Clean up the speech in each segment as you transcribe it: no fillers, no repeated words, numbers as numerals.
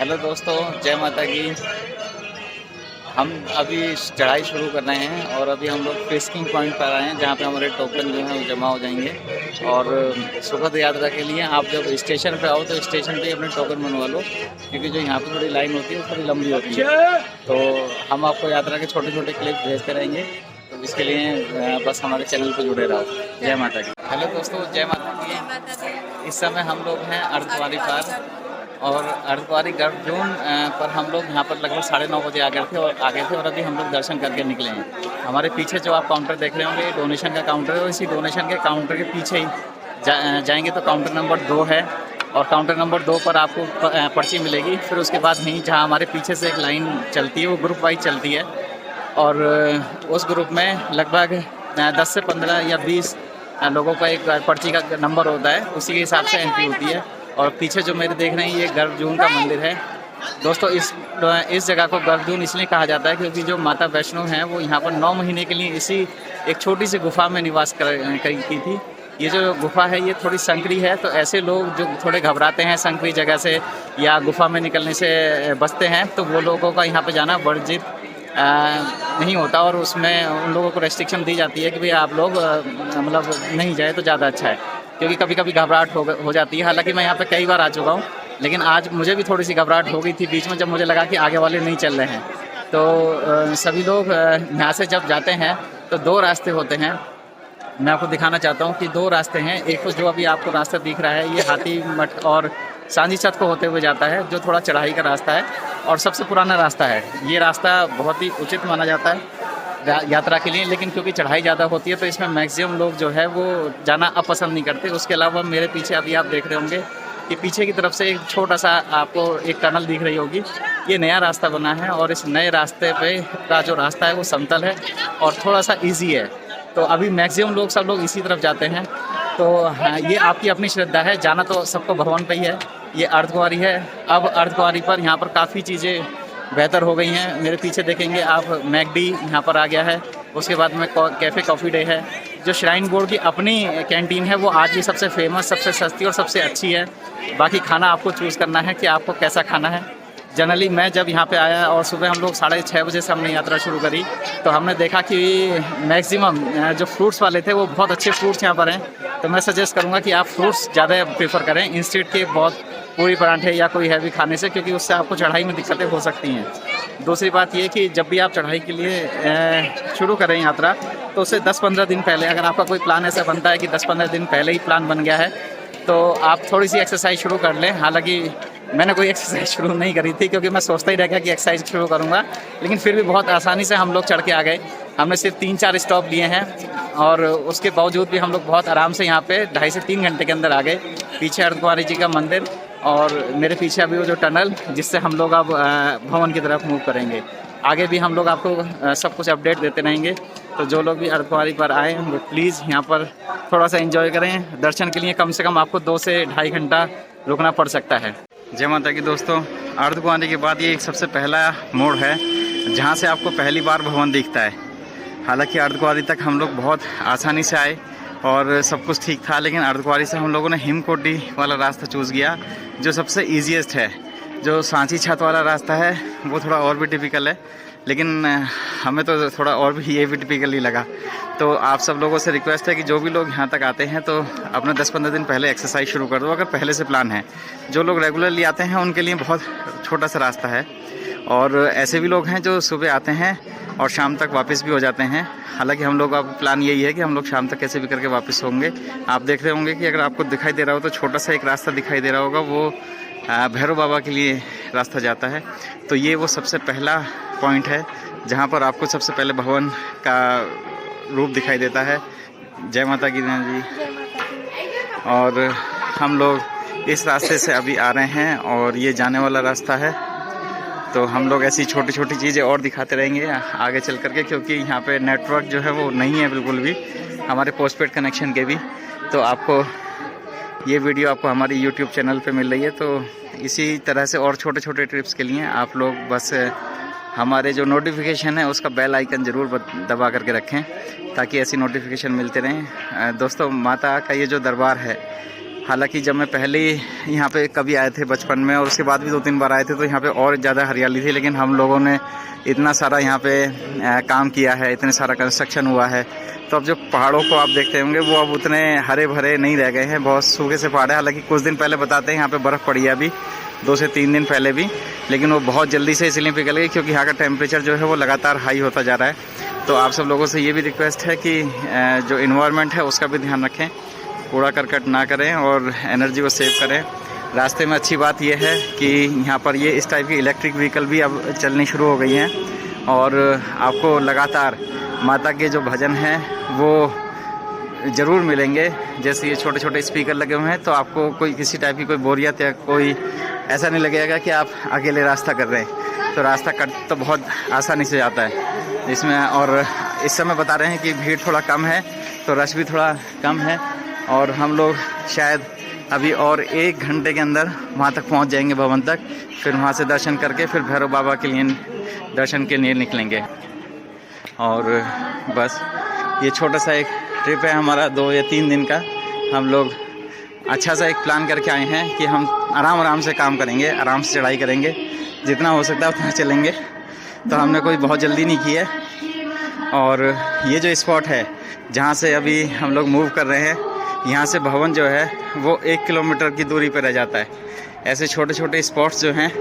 Hello दोस्तों, जय माता की। हम अभी चढ़ाई शुरू कर रहे हैं और अभी हम लोग फिस्किंग पॉइंट पर आए हैं जहाँ पे हमारे टोकन जो हैं वो जमा हो जाएंगे। और सुखद यात्रा के लिए आप जब स्टेशन पे आओ तो स्टेशन पे ही अपने टोकन बनवा लो, क्योंकि जो यहाँ पे थोड़ी लाइन होती है वो थोड़ी लंबी होती है। तो हम आपको यात्रा के छोटे छोटे क्लिप भेजते रहेंगे, तो इसके लिए बस हमारे चैनल पर जुड़े रहो। जय माता की। हेलो दोस्तों, जय माता की। इस समय हम लोग हैं अर्धकुंवारी पर, और अर्धकुंवारी गर्भजून पर हम लोग यहाँ पर लगभग 9:30 बजे आ गए थे और अभी हम लोग दर्शन करके निकले हैं। हमारे पीछे जो आप काउंटर देख रहे होंगे, डोनेशन का काउंटर है, और इसी डोनेशन के काउंटर के पीछे ही जाएंगे तो काउंटर नंबर 2 है, और काउंटर नंबर 2 पर आपको पर्ची मिलेगी। फिर उसके बाद नहीं, जहाँ हमारे पीछे से एक लाइन चलती है वो ग्रुप वाइज चलती है, और उस ग्रुप में लगभग 10 से 15 या 20 लोगों का एक पर्ची का नंबर होता है, उसी के हिसाब से एंट्री होती है। और पीछे जो मेरे देख रहे हैं ये गर्भजून का मंदिर है। दोस्तों इस जगह को गर्भजून इसलिए कहा जाता है क्योंकि जो माता वैष्णो हैं वो यहाँ पर 9 महीने के लिए इसी एक छोटी सी गुफा में निवास की थी। ये जो गुफा है ये थोड़ी संकरी है, तो ऐसे लोग जो थोड़े घबराते हैं संकरी जगह से या गुफा में निकलने से बचते हैं, तो वो लोगों का यहाँ पर जाना वर्जित नहीं होता, और उसमें उन लोगों को रेस्ट्रिक्शन दी जाती है कि भाई आप लोग मतलब नहीं जाए तो ज़्यादा अच्छा है, क्योंकि कभी कभी घबराहट हो जाती है। हालांकि मैं यहाँ पे कई बार आ चुका हूँ, लेकिन आज मुझे भी थोड़ी सी घबराहट हो गई थी बीच में, जब मुझे लगा कि आगे वाले नहीं चल रहे हैं। तो सभी लोग यहाँ से जब जाते हैं तो 2 रास्ते होते हैं। मैं आपको दिखाना चाहता हूँ कि 2 रास्ते हैं। एक तो जो अभी आपको रास्ता दिख रहा है ये हाथी मठ और सांझी छत को होते हुए जाता है, जो थोड़ा चढ़ाई का रास्ता है और सबसे पुराना रास्ता है। ये रास्ता बहुत ही उचित माना जाता है यात्रा के लिए, लेकिन क्योंकि चढ़ाई ज़्यादा होती है तो इसमें मैक्सिमम लोग जो है वो जाना अपसंद नहीं करते। उसके अलावा मेरे पीछे अभी आप देख रहे होंगे कि पीछे की तरफ से एक छोटा सा आपको एक टनल दिख रही होगी। ये नया रास्ता बना है, और इस नए रास्ते पे का जो रास्ता है वो समतल है और थोड़ा सा ईजी है, तो अभी मैक्सिमम लोग सब लोग इसी तरफ जाते हैं। तो हाँ, ये आपकी अपनी श्रद्धा है, जाना तो सबको भगवान पे ही है। ये अर्धकुंवारी है। अब अर्धकुंवारी पर यहाँ पर काफ़ी चीज़ें बेहतर हो गई हैं। मेरे पीछे देखेंगे आप, मैकडी यहाँ पर आ गया है। उसके बाद में कैफ़े कॉफ़ी डे है। जो श्राइन बोर्ड की अपनी कैंटीन है वो आज भी सबसे फेमस, सबसे सस्ती और सबसे अच्छी है। बाकी खाना आपको चूज़ करना है कि आपको कैसा खाना है। जनरली मैं जब यहाँ पे आया और सुबह हम लोग 6:30 बजे से हमने यात्रा शुरू करी, तो हमने देखा कि मैक्सिमम जो फ्रूट्स वाले थे वो बहुत अच्छे फ्रूट्स यहाँ पर हैं। तो मैं सजेस्ट करूँगा कि आप फ्रूट्स ज़्यादा प्रेफर करें इंस्टेड के बहुत पूरी पराठे या कोई हैवी खाने से, क्योंकि उससे आपको चढ़ाई में दिक्कतें हो सकती हैं। दूसरी बात ये कि जब भी आप चढ़ाई के लिए शुरू करें यात्रा, तो उससे 10-15 दिन पहले, अगर आपका कोई प्लान ऐसा बनता है कि 10-15 दिन पहले ही प्लान बन गया है, तो आप थोड़ी सी एक्सरसाइज शुरू कर लें। हालांकि मैंने कोई एक्सरसाइज शुरू नहीं करी थी, क्योंकि मैं सोचता ही रह गया कि एक्सरसाइज शुरू करूँगा, लेकिन फिर भी बहुत आसानी से हम लोग चढ़ के आ गए। हमने सिर्फ 3-4 स्टॉप लिए हैं, और उसके बावजूद भी हम लोग बहुत आराम से यहाँ पे 2.5 से 3 घंटे के अंदर आ गए। पीछे अर्धकुंवारी जी का मंदिर, और मेरे पीछे अभी वो जो टनल, जिससे हम लोग अब भवन की तरफ मूव करेंगे। आगे भी हम लोग आपको सब कुछ अपडेट देते रहेंगे। तो जो लोग भी अर्धकुंवारी पर आए वो प्लीज़ यहाँ पर थोड़ा सा एंजॉय करें। दर्शन के लिए कम से कम आपको 2 से 2.5 घंटा रुकना पड़ सकता है। जय माता की दोस्तों, अर्धकुंवारी के बाद ये एक सबसे पहला मोड़ है जहाँ से आपको पहली बार भवन दिखता है। हालांकि अर्धकुंवारी तक हम लोग बहुत आसानी से आए और सब कुछ ठीक था, लेकिन अर्धकुंवारी से हम लोगों ने हिमकोटी वाला रास्ता चूज़ किया, जो सबसे ईजीएस्ट है। जो सांची छत वाला रास्ता है वो थोड़ा और भी टिपिकल है, लेकिन हमें तो थोड़ा और भी ये भी टिपिकल ही लगा। तो आप सब लोगों से रिक्वेस्ट है कि जो भी लोग यहाँ तक आते हैं तो अपना 10-15 दिन पहले एक्सरसाइज शुरू कर दो, अगर पहले से प्लान है। जो लोग रेगुलरली आते हैं उनके लिए बहुत छोटा सा रास्ता है, और ऐसे भी लोग हैं जो सुबह आते हैं और शाम तक वापस भी हो जाते हैं। हालांकि हम लोग का प्लान यही है कि हम लोग शाम तक कैसे भी करके वापस होंगे। आप देख रहे होंगे कि अगर आपको दिखाई दे रहा हो तो छोटा सा एक रास्ता दिखाई दे रहा होगा, वो भैरव बाबा के लिए रास्ता जाता है। तो ये वो सबसे पहला पॉइंट है जहाँ पर आपको सबसे पहले भवन का रूप दिखाई देता है। जय माता की जी। और हम लोग इस रास्ते से अभी आ रहे हैं, और ये जाने वाला रास्ता है। तो हम लोग ऐसी छोटी छोटी चीज़ें और दिखाते रहेंगे आगे चल करके, क्योंकि यहाँ पे नेटवर्क जो है वो नहीं है बिल्कुल भी, हमारे पोस्टपेड कनेक्शन के भी। तो आपको ये वीडियो आपको हमारी यूट्यूब चैनल पे मिल रही है। तो इसी तरह से और छोटे छोटे ट्रिप्स के लिए आप लोग बस हमारे जो नोटिफिकेशन है उसका बेल आइकन ज़रूर दबा करके रखें, ताकि ऐसी नोटिफिकेशन मिलते रहें। दोस्तों, माता का ये जो दरबार है हालांकि जब मैं पहले यहाँ पे कभी आए थे बचपन में और उसके बाद भी 2-3 बार आए थे तो यहाँ पे और ज़्यादा हरियाली थी, लेकिन हम लोगों ने इतना सारा यहाँ पे काम किया है, इतने सारा कंस्ट्रक्शन हुआ है, तो अब जो पहाड़ों को आप देखते होंगे वो अब उतने हरे भरे नहीं रह गए हैं, बहुत सूखे से पहाड़ है। हालांकि कुछ दिन पहले बताते हैं यहाँ पे बर्फ़ पड़ी है, अभी 2 से 3 दिन पहले भी, लेकिन वो बहुत जल्दी से इसलिए पिघल गई क्योंकि यहाँ का टेम्परेचर जो है वो लगातार हाई होता जा रहा है। तो आप सब लोगों से ये भी रिक्वेस्ट है कि जो इन्वायरमेंट है उसका भी ध्यान रखें, कूड़ा करकट ना करें और एनर्जी को सेव करें। रास्ते में अच्छी बात यह है कि यहाँ पर ये इस टाइप की इलेक्ट्रिक व्हीकल भी अब चलनी शुरू हो गई हैं और आपको लगातार माता के जो भजन हैं वो ज़रूर मिलेंगे। जैसे ये छोटे छोटे स्पीकर लगे हुए हैं तो आपको कोई किसी टाइप की कोई बोरियत या कोई ऐसा नहीं लगेगा कि आप अकेले रास्ता कर रहे हैं। तो रास्ता कट तो बहुत आसानी से जाता है इसमें। और इस समय बता रहे हैं कि भीड़ थोड़ा कम है, तो रश भी थोड़ा कम है और हम लोग शायद अभी और 1 घंटे के अंदर वहाँ तक पहुँच जाएंगे भवन तक। फिर वहाँ से दर्शन करके फिर भैरव बाबा के लिए दर्शन के लिए निकलेंगे। और बस ये छोटा सा एक ट्रिप है हमारा 2 या 3 दिन का। हम लोग अच्छा सा एक प्लान करके आए हैं कि हम आराम से काम करेंगे, आराम से चढ़ाई करेंगे, जितना हो सकता है उतना चलेंगे। तो हमने कोई बहुत जल्दी नहीं की है। और ये जो स्पॉट है जहाँ से अभी हम लोग मूव कर रहे हैं, यहाँ से भवन जो है वो 1 किलोमीटर की दूरी पर रह जाता है। ऐसे छोटे छोटे स्पॉट्स जो हैं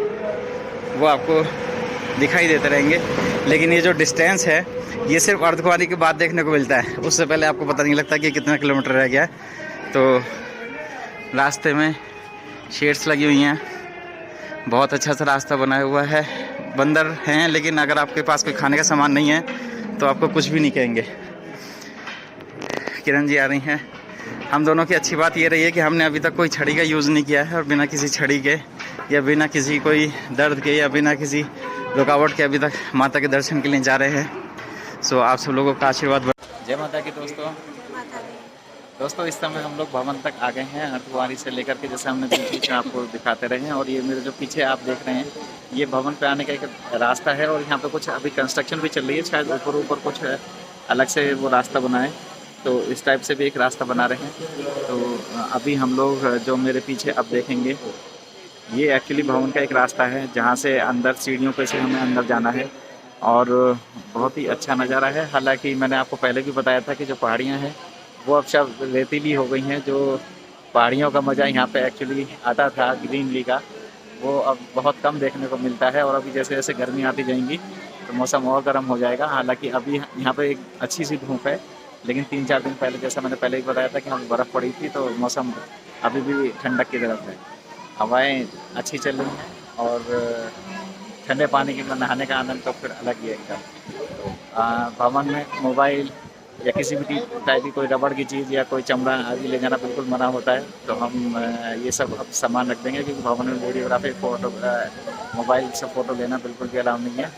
वो आपको दिखाई देते रहेंगे, लेकिन ये जो डिस्टेंस है ये सिर्फ अर्धकुंवारी के बाद देखने को मिलता है, उससे पहले आपको पता नहीं लगता कि कितना किलोमीटर रह गया है। तो रास्ते में शेड्स लगी हुई हैं, बहुत अच्छा सा रास्ता बनाया हुआ है। बंदर हैं, लेकिन अगर आपके पास कोई खाने का सामान नहीं है तो आपको कुछ भी नहीं कहेंगे। किरण जी आ रही हैं। हम दोनों की अच्छी बात ये रही है कि हमने अभी तक कोई छड़ी का यूज़ नहीं किया है और बिना किसी छड़ी के या बिना किसी कोई दर्द के या बिना किसी रुकावट के अभी तक माता के दर्शन के लिए जा रहे हैं। सो आप सब लोगों का आशीर्वाद। जय माता की दोस्तों इस समय हम लोग भवन तक आ गए हैं, अर्धकुंवारी से लेकर के, जैसे हमने बीच में आपको दिखाते रहे हैं। और ये मेरे जो पीछे आप देख रहे हैं ये भवन पे आने का एक रास्ता है और यहाँ पे कुछ अभी कंस्ट्रक्शन भी चल रही है, शायद ऊपर कुछ अलग से वो रास्ता बनाए, तो इस टाइप से भी एक रास्ता बना रहे हैं। तो अभी हम लोग जो मेरे पीछे अब देखेंगे ये एक्चुअली भवन का एक रास्ता है जहाँ से अंदर सीढ़ियों पे से हमें अंदर जाना है और बहुत ही अच्छा नज़ारा है। हालांकि मैंने आपको पहले भी बताया था कि जो पहाड़ियाँ हैं वो अब सब रेतीली हो गई हैं। जो पहाड़ियों का मज़ा यहाँ पे एक्चुअली आता था ग्रीनरी का, वो अब बहुत कम देखने को मिलता है। और अभी जैसे जैसे गर्मी आती जाएंगी तो मौसम और गर्म हो जाएगा। हालांकि अभी यहाँ पे एक अच्छी सी धूप है, लेकिन 3-4 दिन पहले, जैसा मैंने पहले ही बताया था कि हम बर्फ़ पड़ी थी, तो मौसम अभी भी ठंडक की तरफ है। हवाएं अच्छी चल रही हैं और ठंडे पानी के नहाने का आनंद तो फिर अलग ही है एकदम। भवन में मोबाइल या किसी भी टाइप की कोई रबड़ की चीज़ या कोई चमड़ा आदि ले जाना बिल्कुल मना होता है। तो हम ये सब अब सामान रख देंगे, क्योंकि भवन में वीडियोग्राफी, फ़ोटो, मोबाइल से फ़ोटो लेना बिल्कुल भी अलाउ नहीं है।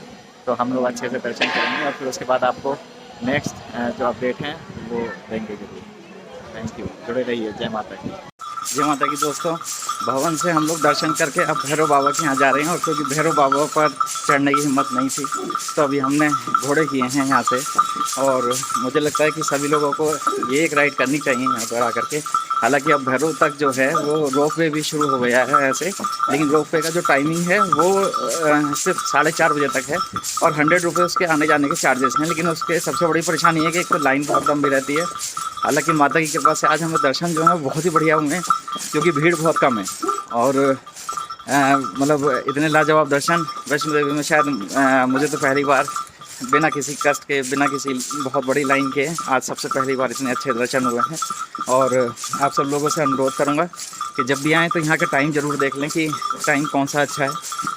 तो हम लोग अच्छे से दर्शन करेंगे और फिर उसके बाद आपको नेक्स्ट जो अपडेट हैं वो देंगे जरूर। थैंक यू, जुड़े रहिए। जय माता की। जय माता की दोस्तों, भवन से हम लोग दर्शन करके अब भैरव बाबा के यहाँ जा रहे हैं। और क्योंकि भैरव बाबा पर चढ़ने की हिम्मत नहीं थी तो अभी हमने घोड़े किए हैं यहाँ से। और मुझे लगता है कि सभी लोगों को ये एक राइड करनी चाहिए यहाँ पर आकर के। हालांकि अब भैरव तक जो है वो रोप वे भी शुरू हो गया है ऐसे, लेकिन रोप वे का जो टाइमिंग है वो सिर्फ 4:30 बजे तक है और 100 रुपये उसके आने जाने के चार्जेस हैं। लेकिन उसके सबसे बड़ी परेशानी है कि एक तो लाइन बहुत लंबी रहती है। हालांकि माता की कृपा से आज हमें दर्शन जो है बहुत ही बढ़िया हुए, क्योंकि भीड़ बहुत कम है। और मतलब इतने लाजवाब दर्शन वैष्णो देवी में शायद मुझे तो पहली बार बिना किसी कष्ट के, बिना किसी बहुत बड़ी लाइन के आज सबसे पहली बार इतने अच्छे दर्शन हुए हैं। और आप सब लोगों से अनुरोध करूंगा कि जब भी आएँ तो यहाँ का टाइम ज़रूर देख लें कि टाइम कौन सा अच्छा है।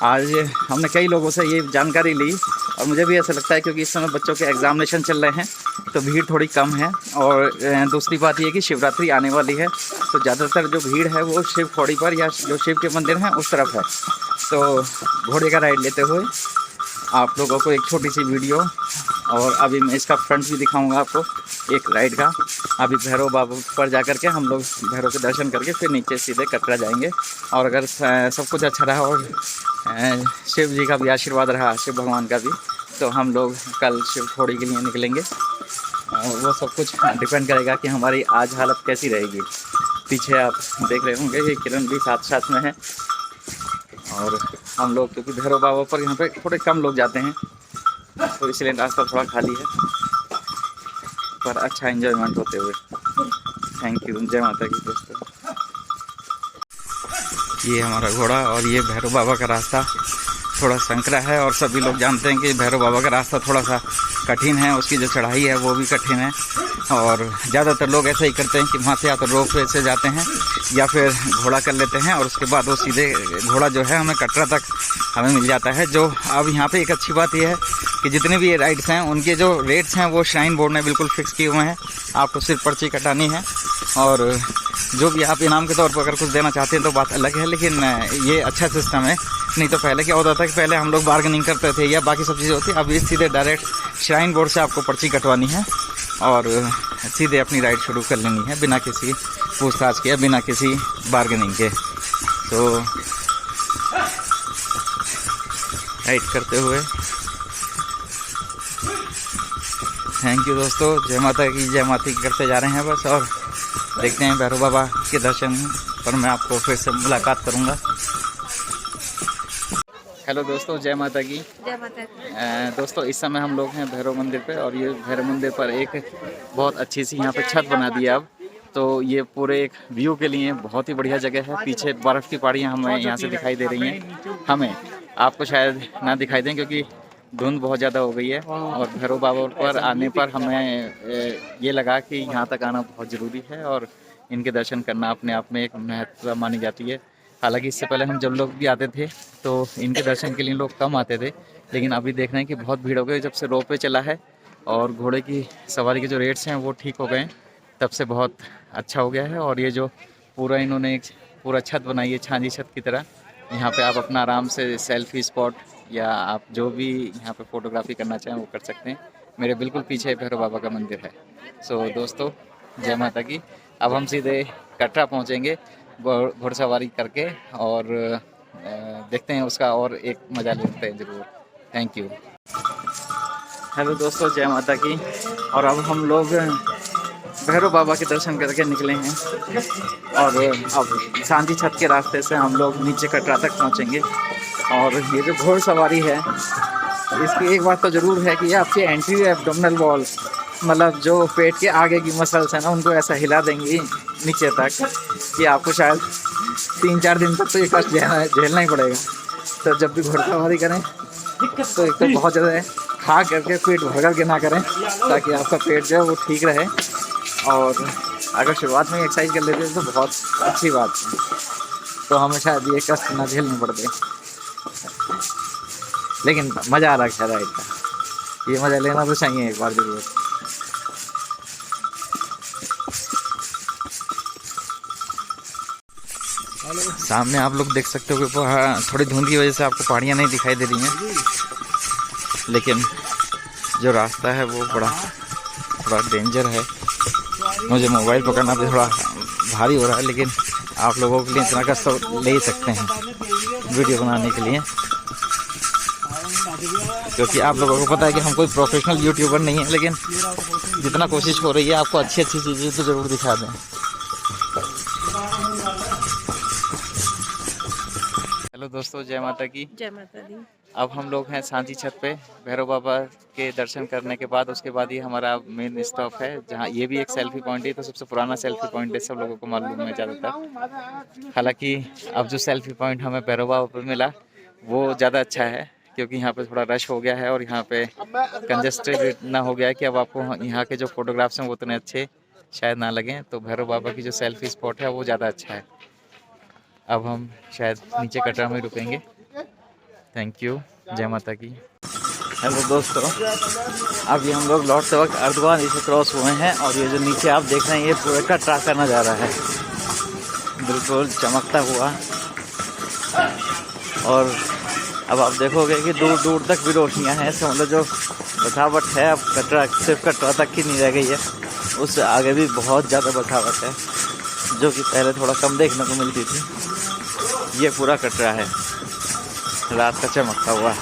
आज हमने कई लोगों से ये जानकारी ली और मुझे भी ऐसा लगता है, क्योंकि इस समय बच्चों के एग्ज़ामिनेशन चल रहे हैं तो भीड़ थोड़ी कम है। और दूसरी बात ये कि शिवरात्रि आने वाली है, तो ज़्यादातर जो भीड़ है वो शिव खोड़ी पर या जो शिव के मंदिर हैं उस तरफ है। तो घोड़े का राइड लेते हुए आप लोगों को एक छोटी सी वीडियो, और अभी मैं इसका फ्रंट भी दिखाऊंगा आपको एक राइड का। अभी भैरव बाबा पर जा कर के हम लोग भैरव के दर्शन करके फिर नीचे सीधे कटरा जाएंगे। और अगर सब कुछ अच्छा रहा और शिव जी का भी आशीर्वाद रहा, शिव भगवान का भी, तो हम लोग कल शिव खोड़ी के लिए निकलेंगे। वो सब कुछ डिपेंड करेगा कि हमारी आज हालत कैसी रहेगी। पीछे आप देख रहे होंगे ये किरण भी साथ साथ में है। और हम लोग क्योंकि भैरव बाबा पर यहाँ पे थोड़े कम लोग जाते हैं तो इसलिए रास्ता थोड़ा खाली है, पर अच्छा एंजॉयमेंट होते हुए। थैंक यू, जय माता की दोस्तों। ये हमारा घोड़ा और ये भैरव बाबा का रास्ता थोड़ा संकरा है और सभी लोग जानते हैं कि भैरव बाबा का रास्ता थोड़ा सा कठिन है, उसकी जो चढ़ाई है वो भी कठिन है। और ज़्यादातर लोग ऐसा ही करते हैं कि वहाँ से या तो रोपवे से जाते हैं या फिर घोड़ा कर लेते हैं और उसके बाद वो सीधे घोड़ा जो है हमें कटरा तक हमें मिल जाता है। जो अब यहाँ पे एक अच्छी बात यह है कि जितने भी ये राइड्स हैं उनके जो रेट्स हैं वो श्राइन बोर्ड ने बिल्कुल फिक्स किए हुए हैं। आपको सिर्फ पर्ची कटानी है और जो भी आप इनाम के तौर पर अगर कुछ देना चाहते हैं तो बात अलग है, लेकिन ये अच्छा सिस्टम है। नहीं तो पहले क्या होता था कि पहले हम लोग बार्गेनिंग करते थे या बाकी सब चीज़ें होती, अब ये सीधे डायरेक्ट श्राइन बोर्ड से आपको पर्ची कटवानी है और सीधे अपनी राइड शुरू कर लेनी है बिना किसी पूछताछ के, बिना किसी बार्गेनिंग के। तो राइड करते हुए थैंक यू दोस्तों, जय माता की जय माता की करते जा रहे हैं बस। और देखते हैं भैरव बाबा के दर्शन पर मैं आपको फिर से मुलाकात करूंगा। हेलो दोस्तों, जय माता की। जय माता की। दोस्तों इस समय हम लोग हैं भैरव मंदिर पे और ये भैरव मंदिर पर एक बहुत अच्छी सी यहाँ पे छत बना दी है अब। तो ये पूरे एक व्यू के लिए बहुत ही बढ़िया जगह है। पीछे बर्फ़ की पहाड़ियाँ हमें यहाँ से दिखाई दे रही हैं, हमें आपको शायद ना दिखाई दें क्योंकि धुंध बहुत ज़्यादा हो गई है। और भैरव बाबा पर आने पर हमें ये लगा कि यहाँ तक आना बहुत ज़रूरी है और इनके दर्शन करना अपने आप में एक महत्व मानी जाती है। हालांकि इससे पहले हम जब लोग भी आते थे तो इनके दर्शन के लिए लोग कम आते थे, लेकिन अभी देख रहे हैं कि बहुत भीड़ हो गई। जब से रोपवे चला है और घोड़े की सवारी के जो रेट्स हैं वो ठीक हो गए हैं, तब से बहुत अच्छा हो गया है। और ये जो पूरा इन्होंने एक पूरा छत बनाई है छांजी छत की तरह, यहाँ पे आप अपना आराम से सेल्फी स्पॉट या आप जो भी यहाँ पे फ़ोटोग्राफी करना चाहें वो कर सकते हैं। मेरे बिल्कुल पीछे भैरव बाबा का मंदिर है। सो दोस्तों जय माता की। अब हम सीधे कटरा पहुँचेंगे घुड़सवारी करके और देखते हैं उसका और एक मज़ा लेते हैं ज़रूर। Thank you. हेलो दोस्तों, जय माता की। और अब हम लोग भैरव बाबा के दर्शन करके निकले हैं और अब शांति छत के रास्ते से हम लोग नीचे कटरा तक पहुंचेंगे। और ये जो घोड़सवारी है इसकी एक बात तो ज़रूर है कि ये आपकी एंटी एब्डोमिनल वॉल, मतलब जो पेट के आगे की मसल्स हैं ना, उनको ऐसा हिला देंगी नीचे तक कि आपको शायद 3-4 दिन तक तो ये कष्ट झेलना ही पड़ेगा। तो जब भी घोड़सवारी करें तो एक तो बहुत ज़्यादा खा करके पेट भर के ना करें ताकि आपका पेट जो है वो ठीक रहे। और अगर शुरुआत में एक्सरसाइज कर लेते हैं तो बहुत अच्छी बात है, तो हमें शायद ये कष्ट ना झेलने पड़ते। लेकिन मज़ा आ रहा है राइड का, ये मज़ा लेना तो चाहिए एक बार ज़रूर। सामने आप लोग देख सकते हो कि थोड़ी धुंध की वजह से आपको पहाड़ियाँ नहीं दिखाई दे रही हैं, लेकिन जो रास्ता है वो थोड़ा डेंजर है। मुझे मोबाइल पकड़ना भी थोड़ा भारी हो रहा है, लेकिन आप लोगों के लिए इतना कष्ट तो ले ही सकते हैं वीडियो बनाने के लिए, क्योंकि आप लोगों को पता है कि हम कोई प्रोफेशनल यूट्यूबर नहीं है, लेकिन जितना कोशिश हो रही है आपको अच्छी चीज़ें तो ज़रूर दिखा दें। हेलो दोस्तों, जय माता की। जय माता दी। अब हम लोग हैं सांची छत पे भैरव बाबा के दर्शन करने के बाद। उसके बाद ये हमारा मेन स्टॉप है, जहाँ ये भी एक सेल्फी पॉइंट है। तो सबसे पुराना सेल्फी पॉइंट है, सब लोगों को मालूम है ज़्यादातर। हालांकि अब जो सेल्फी पॉइंट हमें भैरव बाबा पर मिला वो ज़्यादा अच्छा है, क्योंकि यहाँ पे थोड़ा रश हो गया है और यहाँ पे कंजस्टेड इतना हो गया है कि अब आपको यहाँ के जो फोटोग्राफ्स हैं वो उतने अच्छे शायद ना लगें। तो भैरव बाबा की जो सेल्फी स्पॉट है वो ज़्यादा अच्छा है। अब हम शायद नीचे कटरा में रुकेंगे। थैंक यू, जय माता की। हेलो दोस्तों, अभी हम लोग लौटते वक्त अर्धवान इसे क्रॉस हुए हैं और ये जो नीचे आप देख रहे हैं ये पूरे कटरा का नज़ारा है, बिल्कुल चमकता हुआ। और अब आप देखोगे कि दूर दूर तक भी रोशनियाँ हैं, ऐसे मतलब जो बसावट है अब कटरा सिर्फ कटरा तक ही नहीं रह गई है, उससे आगे भी बहुत ज़्यादा बसावट है जो कि पहले थोड़ा कम देखने को मिलती थी। ये पूरा कटरा है रात का चमकता हुआ।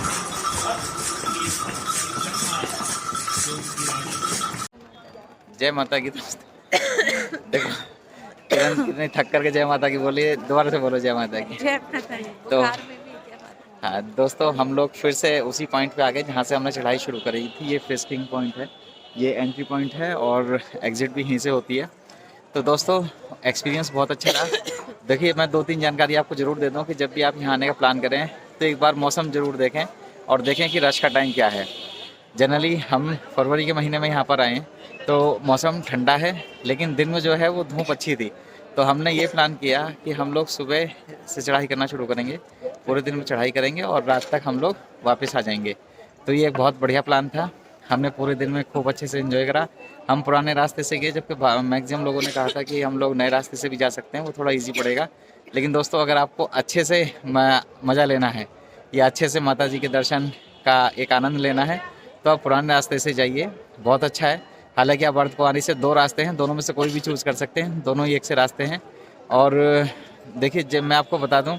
जय माता की दोस्त। देखो तुरंत कितने थक करके जय माता की बोलिए, दोबारा से बोलो जय माता की। जय माता दी। तो बुखार में भी जय माता हाँ दोस्तों, हम लोग फिर से उसी पॉइंट पे आ गए जहाँ से हमने चढ़ाई शुरू करी थी। ये फिस्किंग पॉइंट है, ये एंट्री पॉइंट है और एग्जिट भी यहीं से होती है। तो दोस्तों एक्सपीरियंस बहुत अच्छा रहा। देखिए मैं 2-3 जानकारी आपको ज़रूर दे दूँ कि जब भी आप यहाँ आने का प्लान करें तो एक बार मौसम ज़रूर देखें और देखें कि रश का टाइम क्या है। जनरली हम फरवरी के महीने में यहाँ पर आए तो मौसम ठंडा है, लेकिन दिन में जो है वो धूप अच्छी थी। तो हमने ये प्लान किया कि हम लोग सुबह से चढ़ाई करना शुरू करेंगे, पूरे दिन में चढ़ाई करेंगे और रात तक हम लोग वापस आ जाएंगे। तो ये एक बहुत बढ़िया प्लान था। हमने पूरे दिन में खूब अच्छे से एंजॉय करा। हम पुराने रास्ते से गए, जबकि मैक्सिमम लोगों ने कहा था कि हम लोग नए रास्ते से भी जा सकते हैं, वो थोड़ा इजी पड़ेगा। लेकिन दोस्तों अगर आपको अच्छे से मज़ा लेना है या अच्छे से माता जी के दर्शन का एक आनंद लेना है तो आप पुराने रास्ते से जाइए, बहुत अच्छा है। हालांकि आप अर्धकुंवारी से 2 रास्ते हैं, दोनों में से कोई भी चूज़ कर सकते हैं, दोनों ही एक से रास्ते हैं। और देखिए जब मैं आपको बता दूं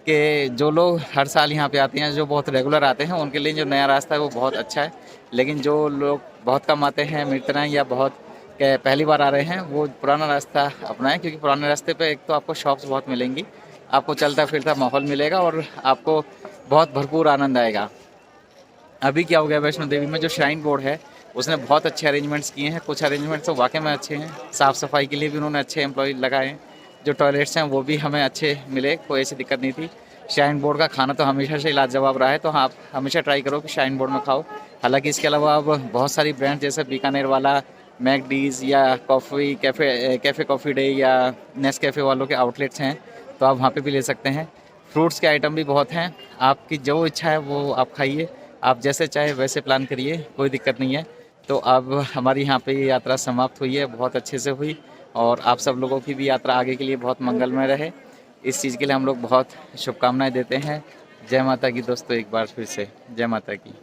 कि जो लोग हर साल यहाँ पे आते हैं, जो बहुत रेगुलर आते हैं, उनके लिए जो नया रास्ता है वो बहुत अच्छा है। लेकिन जो लोग बहुत कम आते हैं, मेरी तरह या बहुत पहली बार आ रहे हैं, वो पुराना रास्ता अपनाएं, क्योंकि पुराने रास्ते पे एक तो आपको शॉप्स बहुत मिलेंगी, आपको चलता फिरता माहौल मिलेगा और आपको बहुत भरपूर आनंद आएगा। अभी क्या हो गया, वैष्णो देवी में जो श्राइन बोर्ड है उसने बहुत अच्छे अरेंजमेंट्स किए हैं। कुछ अरेंजमेंट्स तो वाकई में अच्छे हैं, साफ़ सफाई के लिए भी उन्होंने अच्छे एम्प्लॉय लगाए हैं। जो टॉयलेट्स हैं वो भी हमें अच्छे मिले, कोई ऐसी दिक्कत नहीं थी। श्राइन बोर्ड का खाना तो हमेशा से लाजवाब रहा है, तो हाँ आप हमेशा ट्राई करो कि श्राइन बोर्ड में खाओ। हालांकि इसके अलावा अब बहुत सारी ब्रांड जैसे बीकानेर वाला, मैकडीज या कैफ़े कॉफ़ी डे या नेस्कैफ़े वालों के आउटलेट्स हैं, तो आप वहाँ पे भी ले सकते हैं। फ्रूट्स के आइटम भी बहुत हैं, आपकी जो इच्छा है वो आप खाइए, आप जैसे चाहे वैसे प्लान करिए, कोई दिक्कत नहीं है। तो अब हमारी यहाँ पे ये यात्रा समाप्त हुई है, बहुत अच्छे से हुई और आप सब लोगों की भी यात्रा आगे के लिए बहुत मंगलमय रहे, इस चीज़ के लिए हम लोग बहुत शुभकामनाएं देते हैं। जय माता की दोस्तों, एक बार फिर से जय माता की।